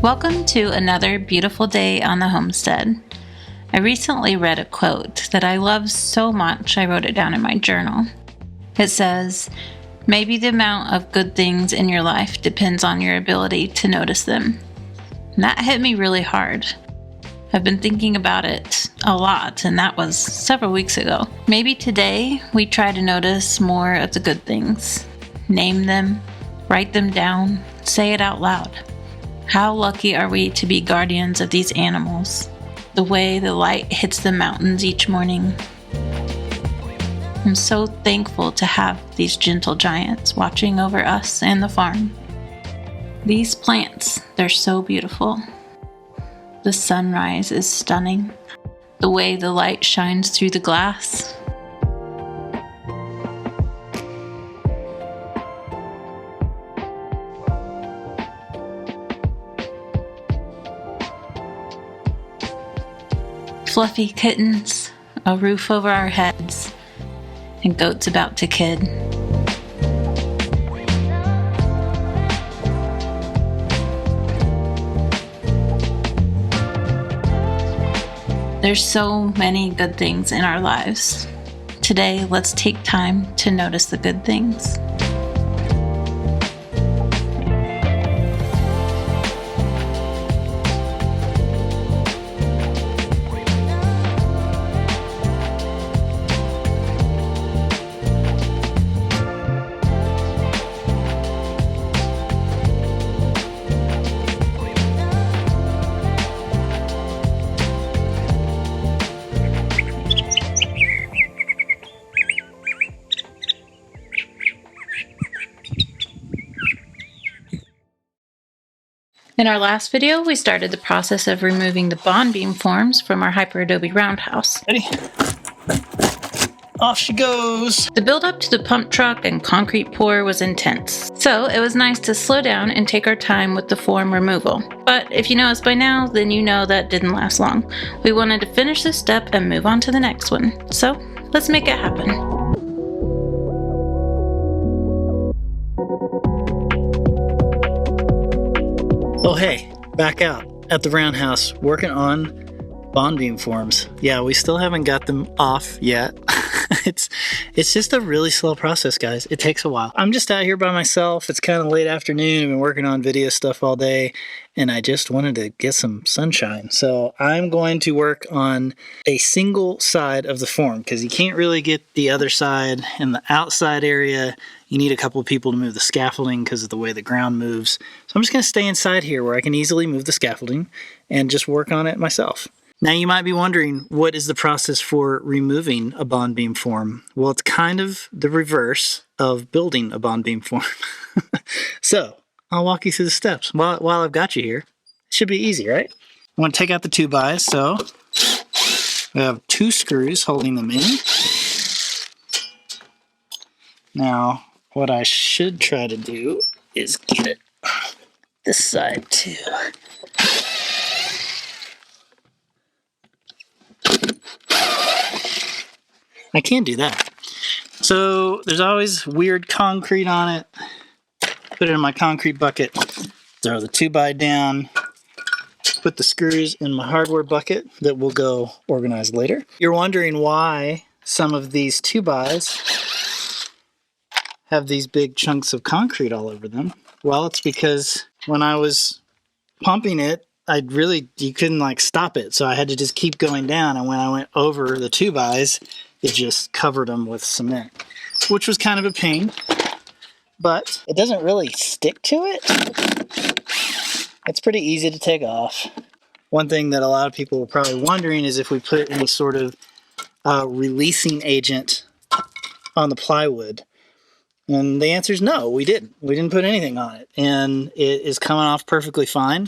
Welcome to another beautiful day on the homestead. I recently read a quote that I love so much I wrote it down in my journal. It says, "Maybe the amount of good things in your life depends on your ability to notice them." And that hit me really hard. I've been thinking about it a lot, and that was several weeks ago. Maybe today we try to notice more of the good things. Name them, write them down, say it out loud. How lucky are we to be guardians of these animals? The way the light hits the mountains each morning. I'm so thankful to have these gentle giants watching over us and the farm. These plants, they're so beautiful. The sunrise is stunning. The way the light shines through the glass. Fluffy kittens, a roof over our heads, and goats about to kid. There's so many good things in our lives. Today, let's take time to notice the good things. In our last video, we started the process of removing the bond beam forms from our hyperadobe roundhouse. Ready? Off she goes. The build-up to the pump truck and concrete pour was intense, so it was nice to slow down and take our time with the form removal. But if you know us by now, then you know that didn't last long. We wanted to finish this step and move on to the next one, so let's make it happen. Oh hey, back out at the roundhouse working on bond beam forms. Yeah, we still haven't got them off yet. It's just a really slow process, guys. It takes a while. I'm just out here by myself. It's kind of late afternoon. I've been working on video stuff all day, and I just wanted to get some sunshine. So I'm going to work on a single side of the form because you can't really get the other side. In the outside area, you need a couple of people to move the scaffolding because of the way the ground moves. So I'm just going to stay inside here where I can easily move the scaffolding and just work on it myself. Now you might be wondering, what is the process for removing a bond beam form? Well, it's kind of the reverse of building a bond beam form. So I'll walk you through the steps. While I've got you here, it should be easy, right? I want to take out the 2x, so we have 2 screws holding them in. Now, what I should try to do is get it this side too. I can do that. So there's always weird concrete on it. Put it in my concrete bucket. Throw the 2x down. Put the screws in my hardware bucket that will go organized later. You're wondering why some of these 2x's have these big chunks of concrete all over them. Well, it's because when I was pumping it, you couldn't like stop it. So I had to just keep going down. And when I went over the 2x's, it just covered them with cement, which was kind of a pain, but it doesn't really stick to it. It's pretty easy to take off. One thing that a lot of people are probably wondering is if we put any sort of releasing agent on the plywood. And the answer is no, we didn't. We didn't put anything on it. And it is coming off perfectly fine.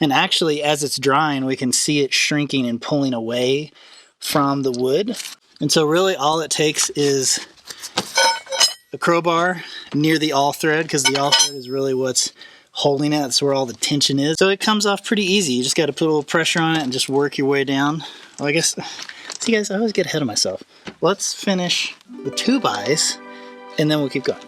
And actually, as it's drying, we can see it shrinking and pulling away from the wood. And so really all it takes is a crowbar near the awl thread, because the awl thread is really what's holding it. That's where all the tension is. So it comes off pretty easy. You just got to put a little pressure on it and just work your way down. Well, I guess, see guys, I always get ahead of myself. Let's finish the 2x's and then we'll keep going.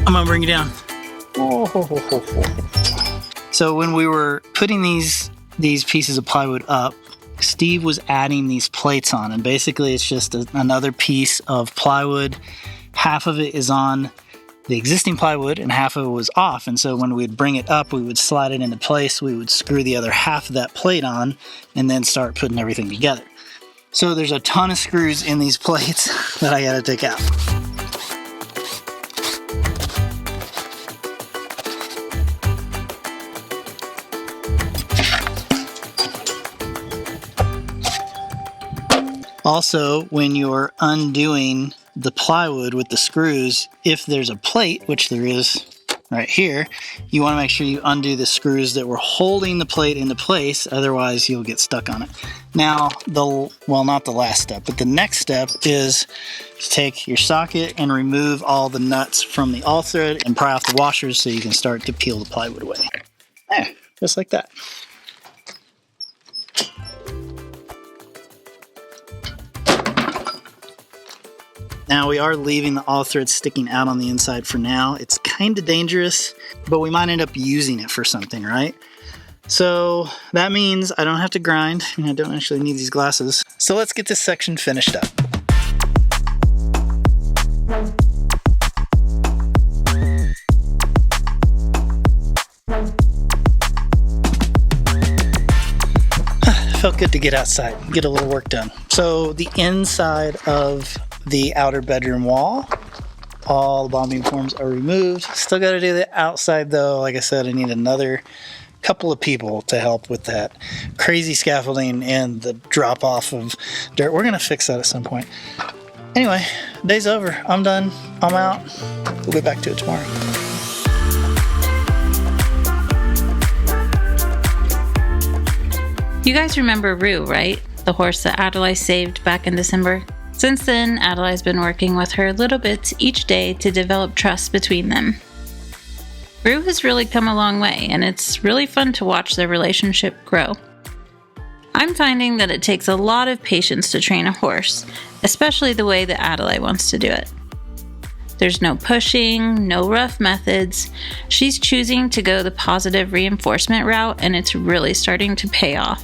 I'm gonna bring you down. So when we were putting these pieces of plywood up, Steve was adding these plates on, and basically it's just another piece of plywood. Half of it is on the existing plywood and half of it was off, and so when we'd bring it up, we would slide it into place, we would screw the other half of that plate on, and then start putting everything together. So there's a ton of screws in these plates that I gotta take out. Also, when you're undoing the plywood with the screws, if there's a plate, which there is right here, you want to make sure you undo the screws that were holding the plate into place, otherwise you'll get stuck on it. Now, not the last step, but the next step is to take your socket and remove all the nuts from the all thread and pry off the washers so you can start to peel the plywood away. There, just like that. Now we are leaving the all thread sticking out on the inside for now. It's kind of dangerous, but we might end up using it for something, right? So that means I don't have to grind, and I don't actually need these glasses. So let's get this section finished up. Felt good to get outside, get a little work done. So the inside of the outer bedroom wall, all the bond beam forms are removed. Still got to do the outside though. Like I said, I need another couple of people to help with that crazy scaffolding and the drop off of dirt. We're gonna fix that at some point. Anyway, day's over. I'm done. I'm out. We'll get back to it tomorrow. You guys remember Roux, right? The horse that Adelaide saved back in December? Since then, Adelaide's been working with her little bits each day to develop trust between them. Roux has really come a long way, and it's really fun to watch their relationship grow. I'm finding that it takes a lot of patience to train a horse, especially the way that Adelaide wants to do it. There's no pushing, no rough methods. She's choosing to go the positive reinforcement route, and it's really starting to pay off.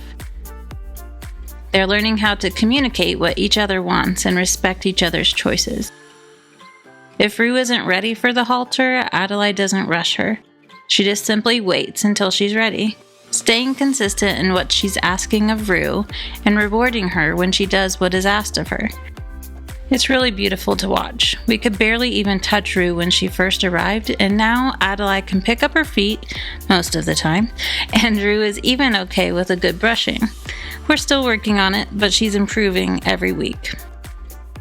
They're learning how to communicate what each other wants and respect each other's choices. If Roux isn't ready for the halter, Adelaide doesn't rush her. She just simply waits until she's ready, staying consistent in what she's asking of Roux and rewarding her when she does what is asked of her. It's really beautiful to watch. We could barely even touch Roux when she first arrived, and now Adelaide can pick up her feet most of the time, and Roux is even okay with a good brushing. We're still working on it, but she's improving every week.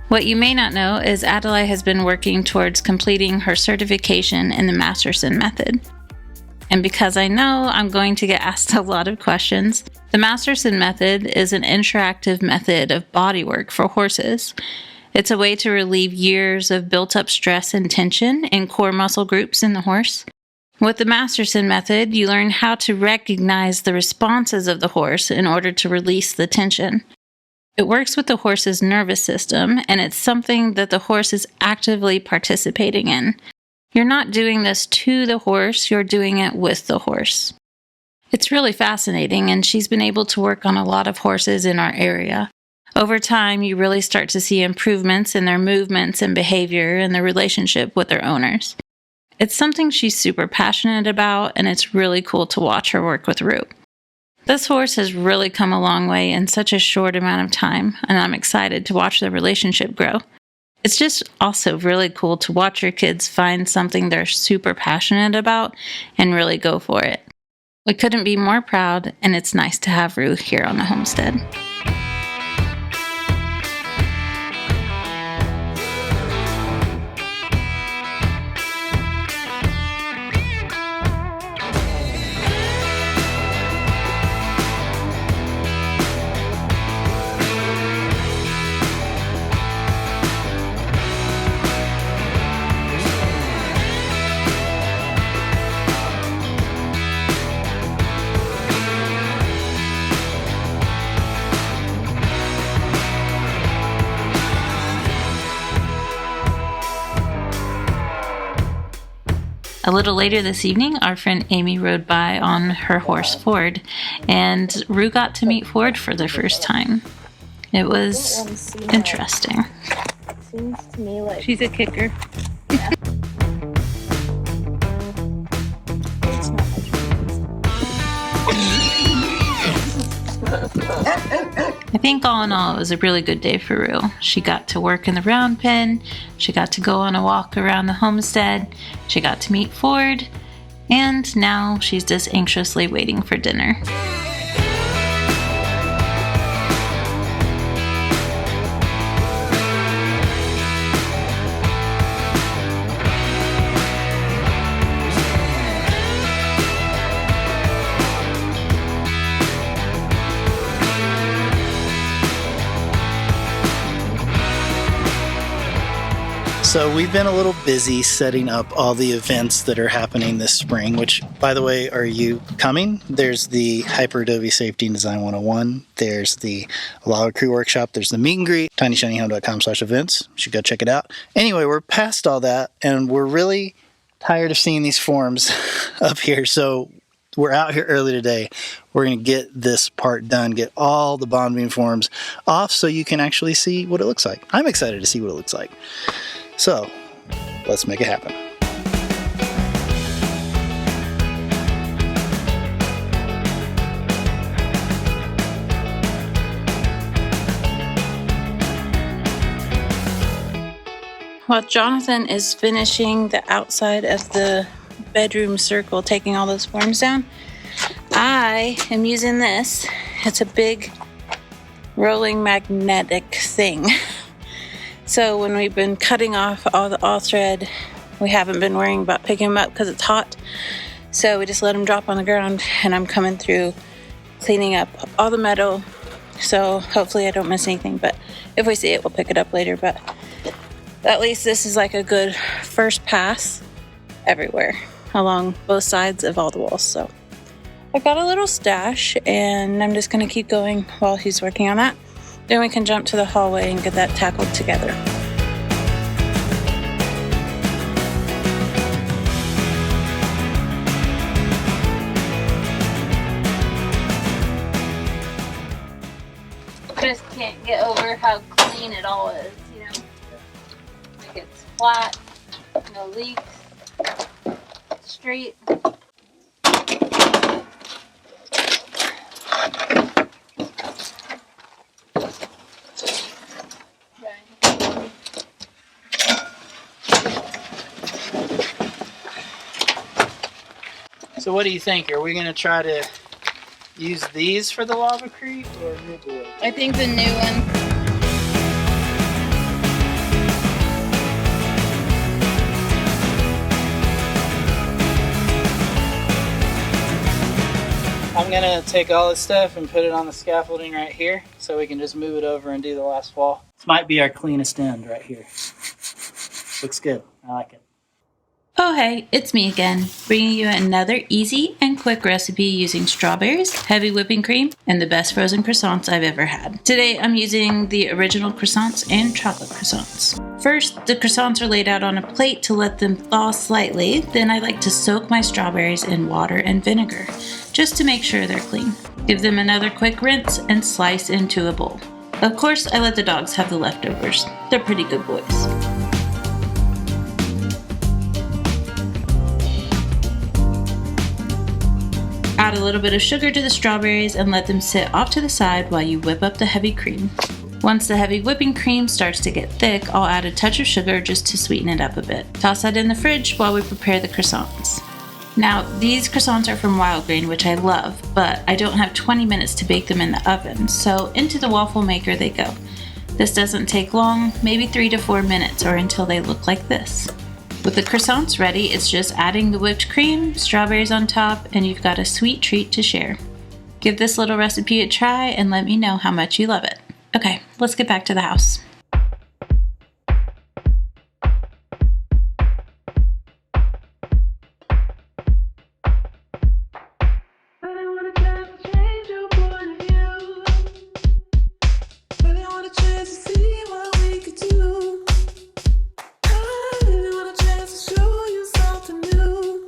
What you may not know is Adelaide has been working towards completing her certification in the Masterson method. And because I know I'm going to get asked a lot of questions, the Masterson method is an interactive method of bodywork for horses. It's a way to relieve years of built-up stress and tension in core muscle groups in the horse. With the Masterson method, you learn how to recognize the responses of the horse in order to release the tension. It works with the horse's nervous system, and it's something that the horse is actively participating in. You're not doing this to the horse, you're doing it with the horse. It's really fascinating, and she's been able to work on a lot of horses in our area. Over time, you really start to see improvements in their movements and behavior and their relationship with their owners. It's something she's super passionate about, and it's really cool to watch her work with Roux. This horse has really come a long way in such a short amount of time, and I'm excited to watch their relationship grow. It's just also really cool to watch your kids find something they're super passionate about and really go for it. We couldn't be more proud, and it's nice to have Roux here on the homestead. A little later this evening, our friend Amy rode by on her horse Ford, and Roux got to meet Ford for the first time. It was interesting. Seems to me like She's a kicker. yeah. It's not much I think all in all, it was a really good day for Roux. She got to work in the round pen, she got to go on a walk around the homestead, she got to meet Ford, and now she's just anxiously waiting for dinner. So we've been a little busy setting up all the events that are happening this spring, which, by the way, are you coming? There's the hyperadobe Safety and Design 101. There's the Lava Crew Workshop. There's the meet and greet, tinyshinyhome.com/events. You should go check it out. Anyway, we're past all that, and we're really tired of seeing these forms up here. So we're out here early today. We're going to get this part done, get all the bond beam forms off so you can actually see what it looks like. I'm excited to see what it looks like. So, let's make it happen. While Jonathan is finishing the outside of the bedroom circle, taking all those forms down, I am using this. It's a big rolling magnetic thing. So when we've been cutting off all the all thread, we haven't been worrying about picking them up because it's hot. So we just let them drop on the ground, and I'm coming through cleaning up all the metal. So hopefully I don't miss anything, but if we see it, we'll pick it up later. But at least this is like a good first pass everywhere along both sides of all the walls. So I've got a little stash, and I'm just going to keep going while he's working on that. Then we can jump to the hallway and get that tackled together. Just can't get over how clean it all is, you know? Like it's flat, no leaks, straight. So what do you think? Are we going to try to use these for the lava creep or new board? I think the new one. I'm going to take all this stuff and put it on the scaffolding right here so we can just move it over and do the last wall. This might be our cleanest end right here. Looks good. I like it. Oh hey, it's me again, bringing you another easy and quick recipe using strawberries, heavy whipping cream, and the best frozen croissants I've ever had. Today I'm using the original croissants and chocolate croissants. First, the croissants are laid out on a plate to let them thaw slightly. Then I like to soak my strawberries in water and vinegar, just to make sure they're clean. Give them another quick rinse and slice into a bowl. Of course, I let the dogs have the leftovers. They're pretty good boys. Add a little bit of sugar to the strawberries and let them sit off to the side while you whip up the heavy cream. Once the heavy whipping cream starts to get thick, I'll add a touch of sugar just to sweeten it up a bit. Toss that in the fridge while we prepare the croissants. Now, these croissants are from Wild Grain, which I love, but I don't have 20 minutes to bake them in the oven, so into the waffle maker they go. This doesn't take long, maybe 3 to 4 minutes, or until they look like this. With the croissants ready, it's just adding the whipped cream, strawberries on top, and you've got a sweet treat to share. Give this little recipe a try and let me know how much you love it. Okay, let's get back to the house. Show you something new.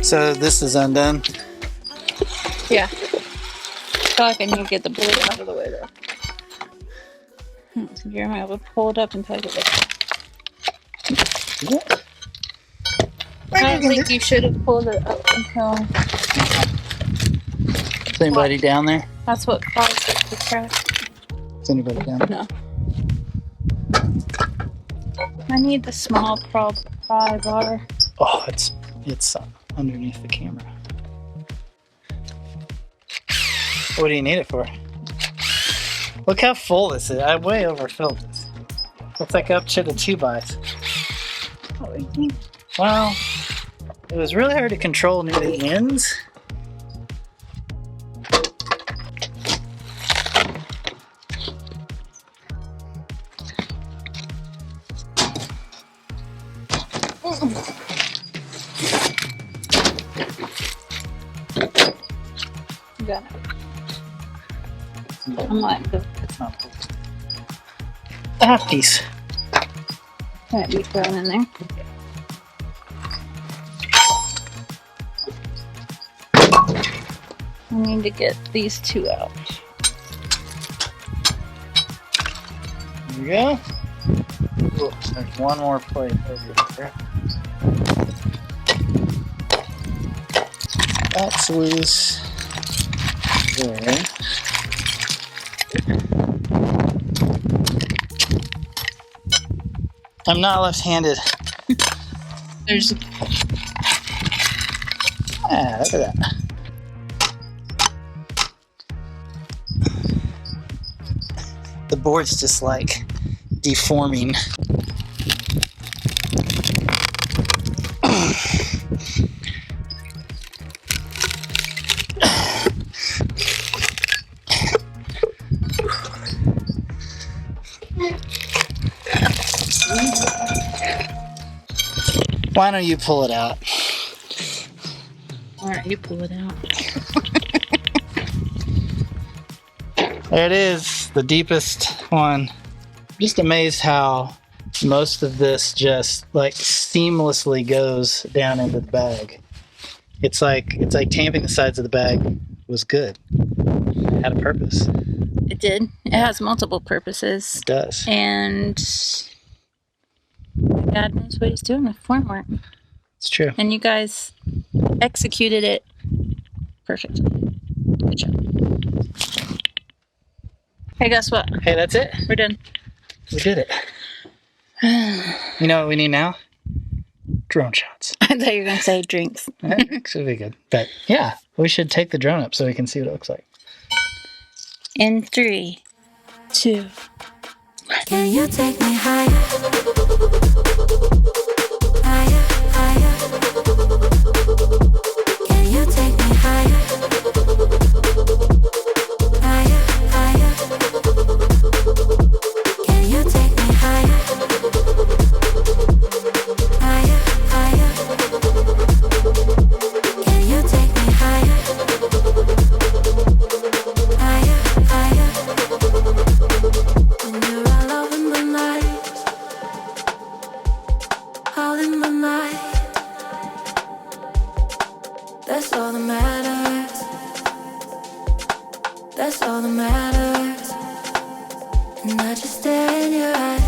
So this is undone. Yeah. I feel like I need to get the blade out of the way though. So Jeremiah will pull it up and tell you this. I don't think you should have pulled it up until. Is anybody down there? That's what caused it to crack. Is anybody down there? No. I need the small pry bar. Oh, it's underneath the camera. What do you need it for? Look how full this is. I way overfilled this. Looks like up to the 2x. Well, it was really hard to control near the ends. Got it. I'm like, It's not full. Afties. can't be thrown in there. I need to get these two out. There we go. Ooh, there's one more plate over there. That's loose. There. I'm not left-handed. There's Look at that. The board's just like deforming. Why don't you pull it out? Alright, you pull it out. There it is, the deepest one. Just amazed how most of this just like seamlessly goes down into the bag. It's like tamping the sides of the bag was good. It had a purpose. It did. It has multiple purposes. It does. And God knows what he's doing with formwork. It's true. And you guys executed it perfectly. Good job. Hey, guess what? Hey, that's it. We're done. We did it. You know what we need now? Drone shots. I thought you were going to say drinks. That should be good. But yeah, we should take the drone up so we can see what it looks like. In 3, 2. Can you take me higher? Higher, higher. Can you take me higher? Higher, higher. Can you take me higher? Higher, higher. Can you take me higher? Higher, higher. When you're all over my mind, all in my mind. That's all that matters. That's all that matters. And I just stare in your eyes.